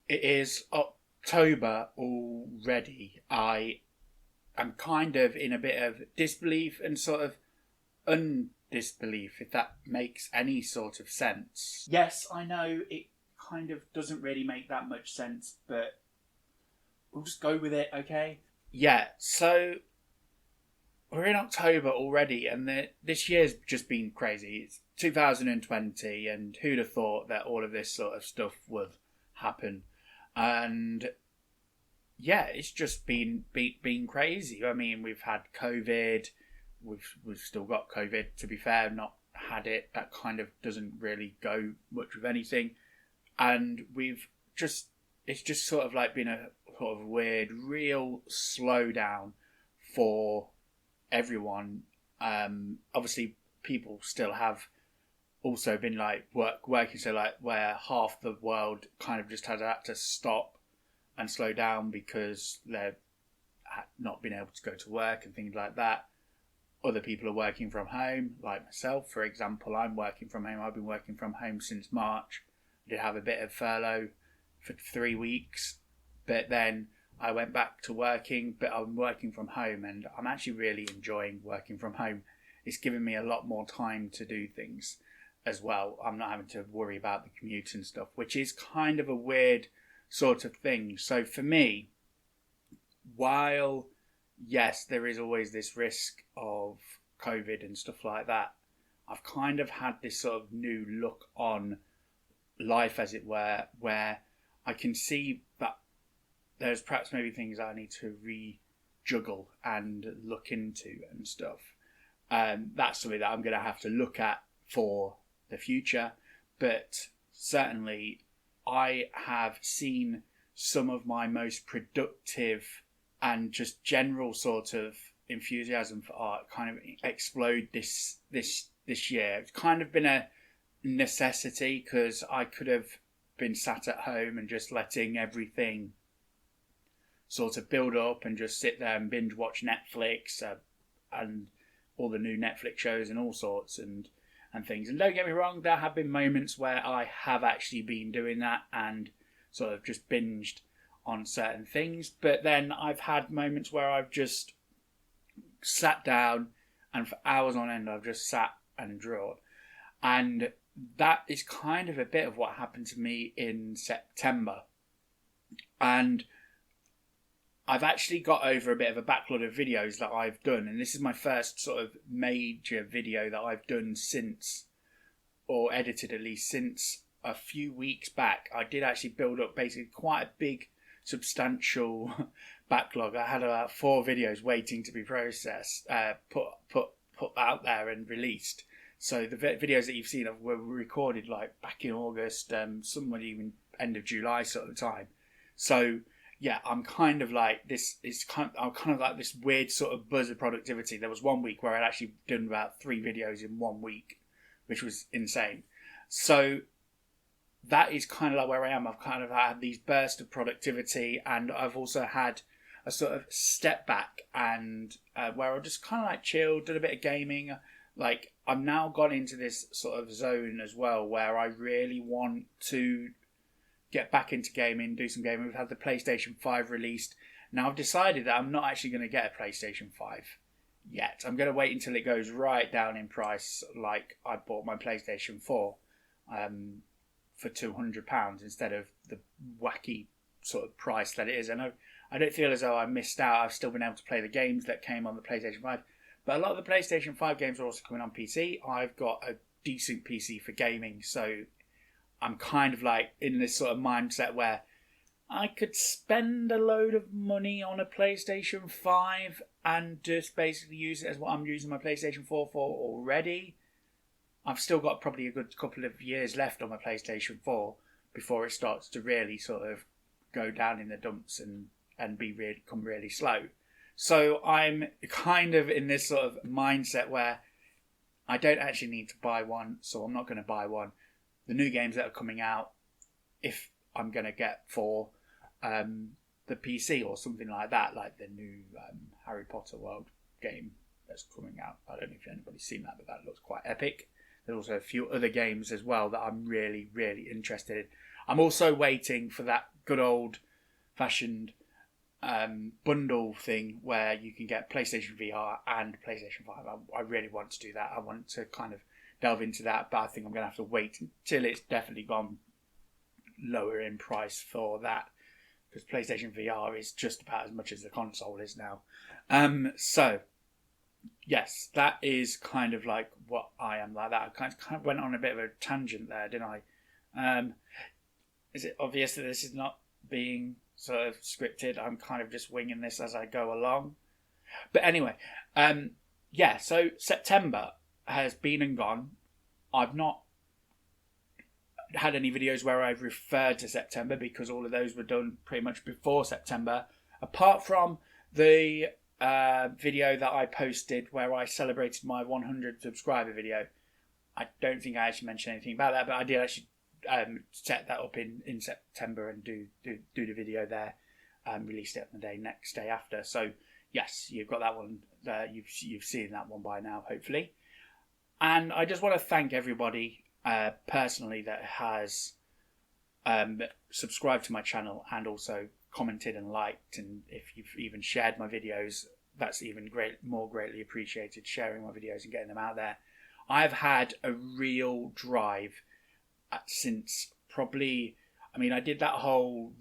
It is October already. I am kind of in a bit of disbelief and sort of undisbelief, if that makes any sort of sense. Yes, I know it kind of doesn't really make that much sense, but we'll just go with it, okay? Yeah, so we're in October already, and this year's just been crazy. It's 2020, and who'd have thought that all of this sort of stuff would happen? And yeah, it's just been crazy. I mean, we've had COVID, we've still got COVID. To be fair, not had it. That kind of doesn't really go much with anything, and we've just it's just sort of like been a sort of weird, real slowdown for everyone. Obviously, people still have also been like working, so like where half the world kind of just had to stop and slow down because they've not been able to go to work and things like that. Other people are working from home, like myself, for example. I'm working from home. I've been working from home since March. I did have a bit of furlough for 3 weeks, but then I went back to working, but I'm working from home and I'm actually really enjoying working from home. It's given me a lot more time to do things as well. I'm not having to worry about the commute and stuff, which is kind of a weird sort of thing. So for me, while yes, there is always this risk of COVID and stuff like that, I've kind of had this sort of new look on life, as it were, where I can see that there's perhaps maybe things I need to rejuggle and look into and stuff. That's something that I'm going to have to look at for the future. But certainly, I have seen some of my most productive and just general sort of enthusiasm for art kind of explode this year. It's kind of been a necessity because I could have been sat at home and just letting everything sort of build up and just sit there and binge watch Netflix and all the new Netflix shows and all sorts and things. And don't get me wrong, there have been moments where I have actually been doing that and sort of just binged on certain things. But then I've had moments where I've just sat down and for hours on end I've just sat and drawn. And that is kind of a bit of what happened to me in September. And I've actually got over a bit of a backlog of videos that I've done, and this is my first sort of major video that I've done since, or edited at least, since a few weeks back. I did actually build up basically quite a big, substantial backlog. I had about 4 videos waiting to be processed, put out there and released. So the videos that you've seen were recorded like back in August, somewhere even end of July sort of time. So yeah, I'm kind of like this. I'm kind of like this weird sort of buzz of productivity. There was one week where I'd actually done about 3 videos in 1 week, which was insane. So that is kind of like where I am. I've kind of had these bursts of productivity, and I've also had a sort of step back and where I just kind of like chilled, did a bit of gaming. Like I've now gone into this sort of zone as well where I really want to get back into gaming, do some gaming. We've had the PlayStation 5 released. Now I've decided that I'm not actually going to get a PlayStation 5 yet. I'm going to wait until it goes right down in price, like I bought my PlayStation 4 for £200 instead of the wacky sort of price that it is. And I don't feel as though I missed out. I've still been able to play the games that came on the PlayStation 5. But a lot of the PlayStation 5 games are also coming on PC. I've got a decent PC for gaming, so I'm kind of like in this sort of mindset where I could spend a load of money on a PlayStation 5 and just basically use it as what I'm using my PlayStation 4 for already. I've still got probably a good couple of years left on my PlayStation 4 before it starts to really sort of go down in the dumps and become really slow. So I'm kind of in this sort of mindset where I don't actually need to buy one, so I'm not going to buy one. The new games that are coming out, if I'm going to get for the PC or something like that, like the new Harry Potter World game that's coming out. I don't know if anybody's seen that, but that looks quite epic. There's also a few other games as well that I'm really, really interested in. I'm also waiting for that good old fashioned bundle thing where you can get PlayStation VR and PlayStation 5. I really want to do that. I want to kind of delve into that, but I think I'm going to have to wait until it's definitely gone lower in price for that, because PlayStation VR is just about as much as the console is now. So yes, that is kind of like what I am like that. I kind of went on a bit of a tangent there, didn't I? Is it obvious that this is not being sort of scripted? I'm kind of just winging this as I go along. But anyway, yeah, so September has been and gone. I've not had any videos where I've referred to September because all of those were done pretty much before September, apart from the video that I posted where I celebrated my 100 subscriber video. I don't think I actually mentioned anything about that, but I did actually set that up in September and do the video there. Released it on the next day after. So yes, you've got that one. You've seen that one by now, hopefully. And I just want to thank everybody personally that has subscribed to my channel and also commented and liked, and if you've even shared my videos, that's even more greatly appreciated. Sharing my videos and getting them out there. I've had a real drive since probably, I mean, I did that whole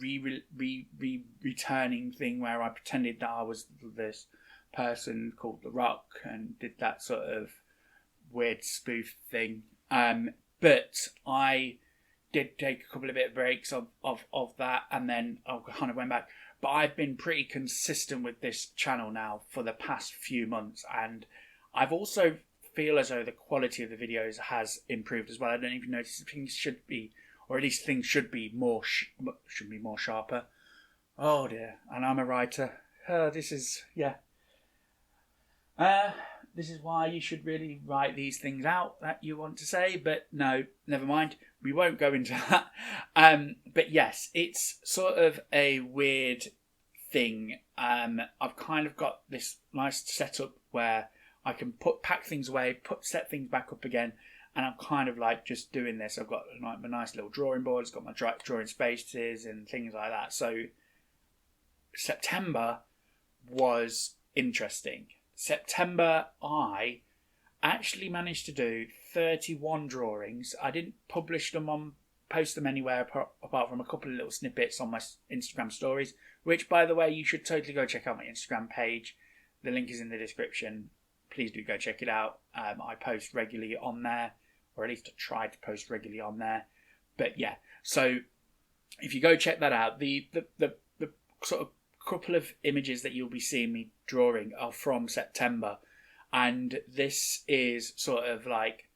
returning thing where I pretended that I was this person called The Rock and did that sort of weird spoof thing. But I did take a couple of bit of breaks of that, and then I kind of went back. But I've been pretty consistent with this channel now for the past few months, and I've also feel as though the quality of the videos has improved as well. I don't even notice things should be, or at least things should be more sharper. Oh dear, and I'm a writer. This is why you should really write these things out that you want to say, but no, never mind. We won't go into that. But yes, it's sort of a weird thing. I've kind of got this nice setup where I can pack things away, set things back up again, and I'm kind of like just doing this. I've got like my nice little drawing board. It's got my drawing spaces and things like that. So September was interesting. September, I actually managed to do 31 drawings. I didn't post them anywhere apart from a couple of little snippets on my Instagram stories, which, by the way, you should totally go check out my Instagram page. The link is in the description. Please do go check it out. I post regularly on there, or at least I try to post regularly on there. But yeah, so if you go check that out, the sort of couple of images that you'll be seeing me drawing are from September, and this is sort of like,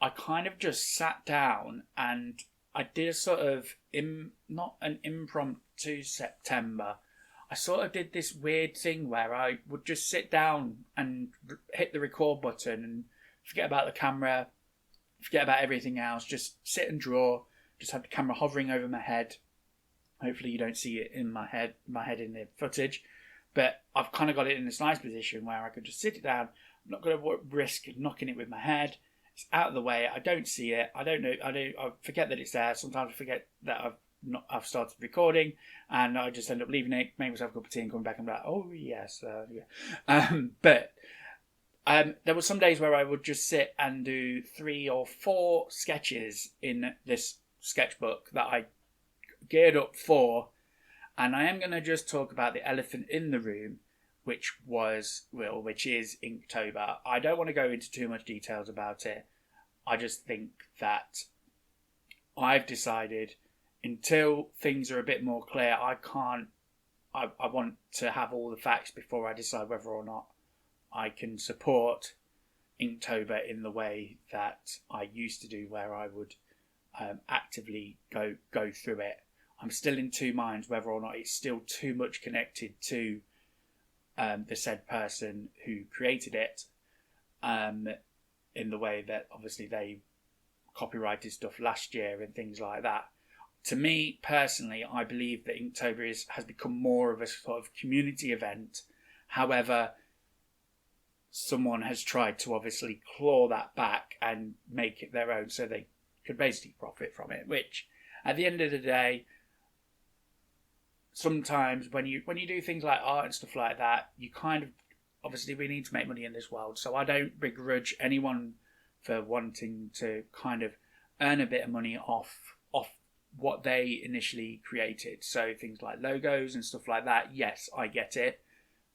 I kind of just sat down and I did a sort of not an impromptu September. I sort of did this weird thing where I would just sit down and hit the record button and forget about the camera, forget about everything else, just sit and draw, just have the camera hovering over my head. Hopefully you don't see it in my head in the footage, but I've kind of got it in this nice position where I could just sit it down. I'm not going to risk knocking it with my head. It's out of the way. I don't see it. I don't know. I forget that it's there. Sometimes I forget that I've started recording, and I just end up leaving it, make myself a cup of tea and coming back and be like, oh yes, yeah. But there were some days where I would just sit and do 3 or 4 sketches in this sketchbook that I geared up for, and I am going to just talk about the elephant in the room, which is Inktober. I don't want to go into too much details about it. I just think that I've decided, until things are a bit more clear, I want to have all the facts before I decide whether or not I can support Inktober in the way that I used to do, where I would actively go through it. I'm still in two minds whether or not it's still too much connected to the said person who created it, in the way that obviously they copyrighted stuff last year and things like that. To me personally, I believe that Inktober has become more of a sort of community event. However, someone has tried to obviously claw that back and make it their own, so they could basically profit from it, which At the end of the day, sometimes when you do things like art and stuff like that, you kind of, obviously we need to make money in this world, so I don't begrudge anyone for wanting to kind of earn a bit of money off what they initially created. So things like logos and stuff like that, yes, I get it.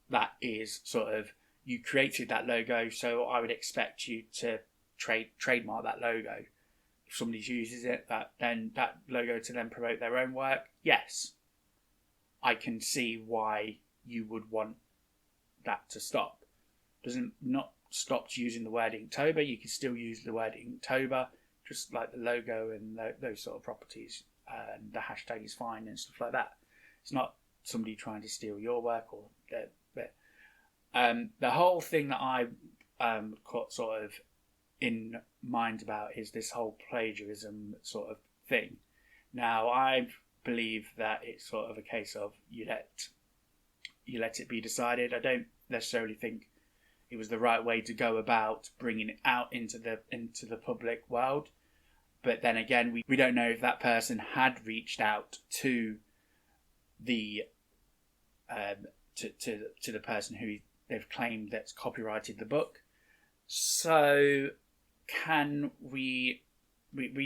That is sort of, you created that logo, so I would expect you to trademark that logo. If somebody uses it, that logo to then promote their own work, yes, I can see why you would want that to stop. Doesn't not stop using the word Inktober. You can still use the word Inktober, just like the logo and those sort of properties, and the hashtag is fine and stuff like that. It's not somebody trying to steal your work or the whole thing that I got sort of in mind about is this whole plagiarism sort of thing. Now, I believe that it's sort of a case of you let it be decided. I don't necessarily think it was the right way to go about bringing it out into the public world. But then again, we don't know if that person had reached out to the to the person who they've claimed that's copyrighted the book. So can we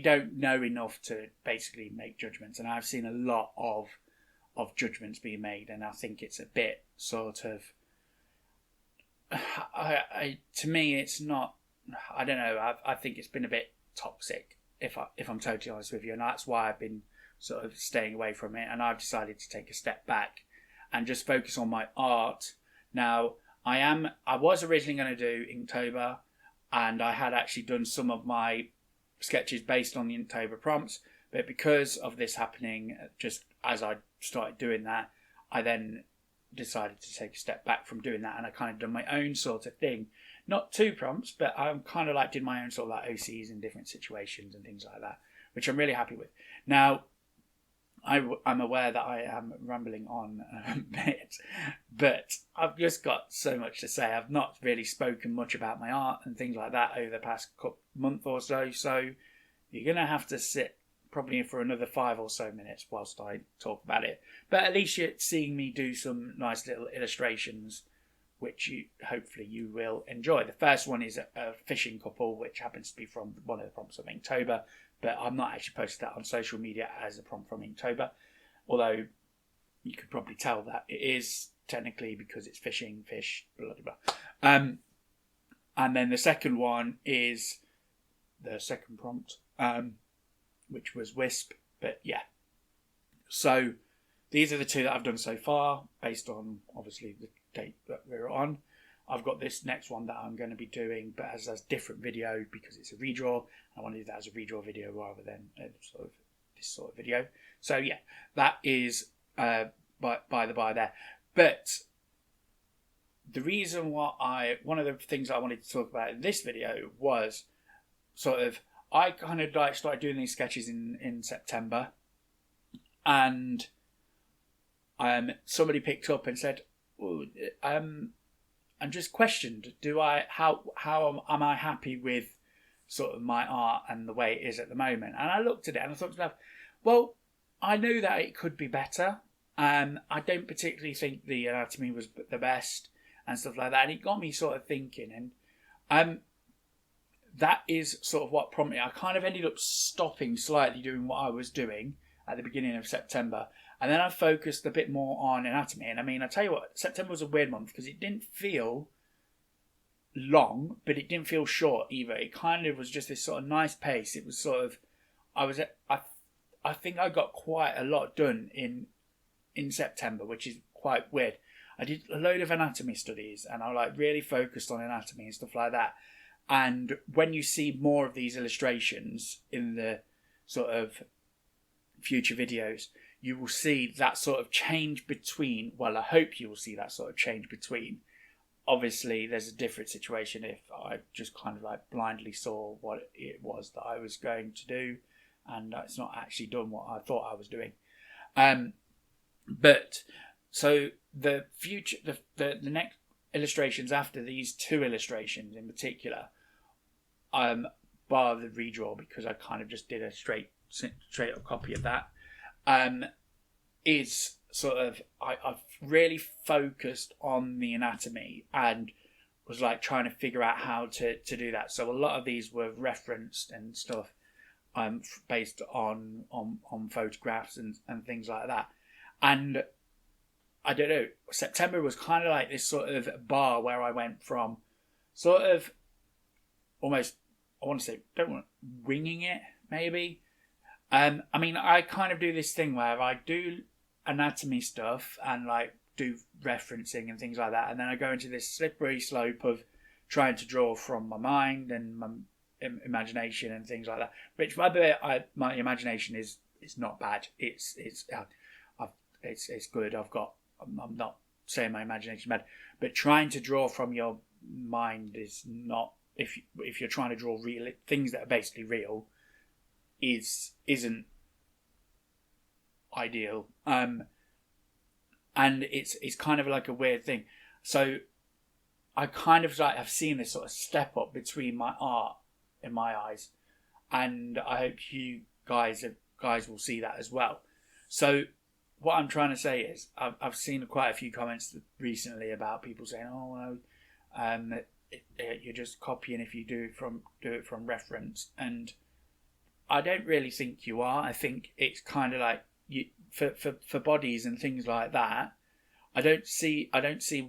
don't know enough to basically make judgments, and I've seen a lot of judgments being made, and I think it's a bit sort of to me it's not, I don't know, I think it's been a bit toxic, if I'm totally honest with you, and that's why I've been sort of staying away from it, and I've decided to take a step back and just focus on my art. Now, I was originally going to do Inktober, and I had actually done some of my sketches based on the Inktober prompts, but because of this happening, just as I started doing that, I then decided to take a step back from doing that, and I kind of done my own sort of thing. Not two prompts, but I'm kind of like did my own sort of like OCs in different situations and things like that, which I'm really happy with. Now, I'm aware that I am rambling on a bit, but I've just got so much to say. I've not really spoken much about my art and things like that over the past month or so, so you're going to have to sit probably for another 5 or so minutes whilst I talk about it. But at least you're seeing me do some nice little illustrations, which hopefully you will enjoy. The first one is a fishing couple, which happens to be from one of the prompts of Inktober, but I'm not actually posted that on social media as a prompt from Inktober, although you could probably tell that it is technically because it's fishing, fish, blah, blah, blah. And then the second one is the second prompt, which was Wisp, but yeah. So these are the two that I've done so far, based on obviously the date that we're on. I've got this next one that I'm going to be doing, but as a different video because it's a redraw. I want to do that as a redraw video rather than this sort of video. So yeah, that is by the by there. But the reason why one of the things I wanted to talk about in this video was sort of, I kind of like started doing these sketches in September, and somebody picked up and said, and just questioned, how am I happy with sort of my art and the way it is at the moment? And I looked at it and I thought to myself, well, I knew that it could be better. I don't particularly think the anatomy was the best and stuff like that. And it got me sort of thinking, and that is sort of what prompted me. I kind of ended up stopping slightly doing what I was doing at the beginning of September. And then I focused a bit more on anatomy. And I mean, I tell you what, September was a weird month because it didn't feel long, but it didn't feel short either. It kind of was just this sort of nice pace. It was sort of, I think I got quite a lot done in September, which is quite weird. I did a load of anatomy studies and I like really focused on anatomy and stuff like that. And when you see more of these illustrations in the sort of future videos, you will see that sort of change between, well, I hope you will see that sort of change between. Obviously, there's a different situation if I just kind of like blindly saw what it was that I was going to do, and it's not actually done what I thought I was doing. But so the future, the next illustrations after these two illustrations in particular, bar the redraw because I kind of just did a straight straight up copy of that, is sort of I've really focused on the anatomy and was like trying to figure out how to do that. So a lot of these were referenced and stuff, based on photographs and things like that. And I don't know, September was kind of like this sort of bar where I went from sort of almost, I want to say, don't want winging it maybe. I mean, I kind of do this thing where I do anatomy stuff and like do referencing and things like that, and then I go into this slippery slope of trying to draw from my mind and my imagination and things like that. Which, by the way, my imagination is not bad. It's good. I'm not saying my imagination is bad, but trying to draw from your mind is not. If you're trying to draw real things that are basically real, isn't ideal. And it's kind of like a weird thing. So I kind of like have seen this sort of step up between my art in my eyes, and I hope you guys will see that as well. So what I'm trying to say is I've seen quite a few comments recently about people saying, "Oh, well, you're just copying if you do it from reference," and I don't really think you are. I think it's kind of like for bodies and things like that. I don't see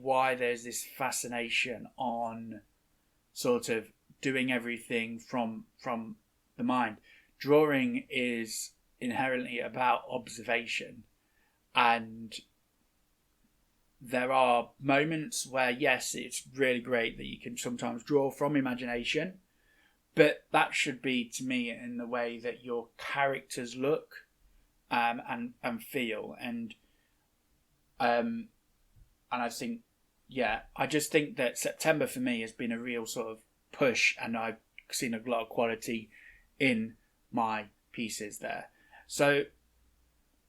why there's this fascination on sort of doing everything from the mind. Drawing is inherently about observation, and there are moments where, yes, it's really great that you can sometimes draw from imagination, but that should be, to me, in the way that your characters look and feel. And I think, I just think that September for me has been a real sort of push, and I've seen a lot of quality in my pieces there. So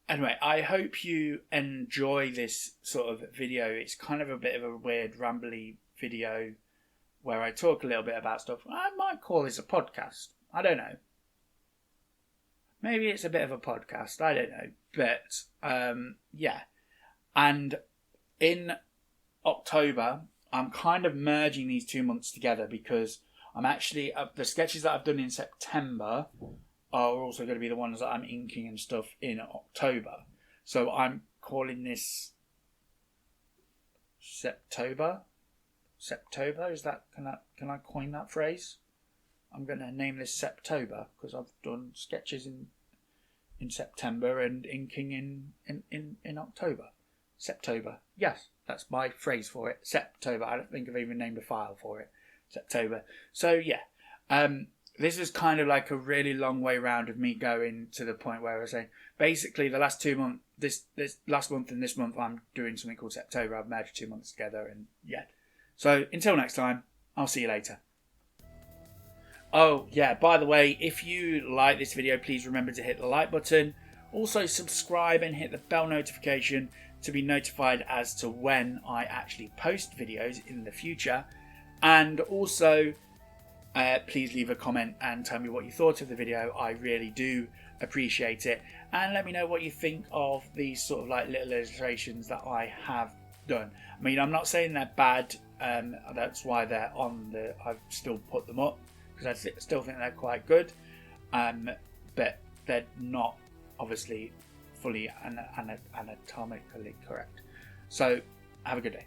anyway, I hope you enjoy this sort of video. It's kind of a bit of a weird, rambly video where I talk a little bit about stuff. I might call this a podcast. I don't know. Maybe it's a bit of a podcast. I don't know. But, And in October, I'm kind of merging these 2 months together because I'm actually... the sketches that I've done in September are also going to be the ones that I'm inking and stuff in October. So I'm calling this Septober. Septober, is that, can I coin that phrase? I'm going to name this Septober because I've done sketches in September and inking in October. Septober, yes, that's my phrase for it. Septober. I don't think I've even named a file for it. Septober. So this is kind of like a really long way round of me going to the point where I was saying basically the last 2 months, this last month and this month, I'm doing something called Septober. I've merged 2 months together, and So until next time, I'll see you later. Oh yeah, by the way, if you like this video, please remember to hit the like button. Also subscribe and hit the bell notification to be notified as to when I actually post videos in the future. And also, please leave a comment and tell me what you thought of the video. I really do appreciate it. And let me know what you think of these sort of like little illustrations that I have done. I mean, I'm not saying they're bad. That's why they're on I've still put them up because I still think they're quite good. But they're not obviously fully anatomically correct. So have a good day.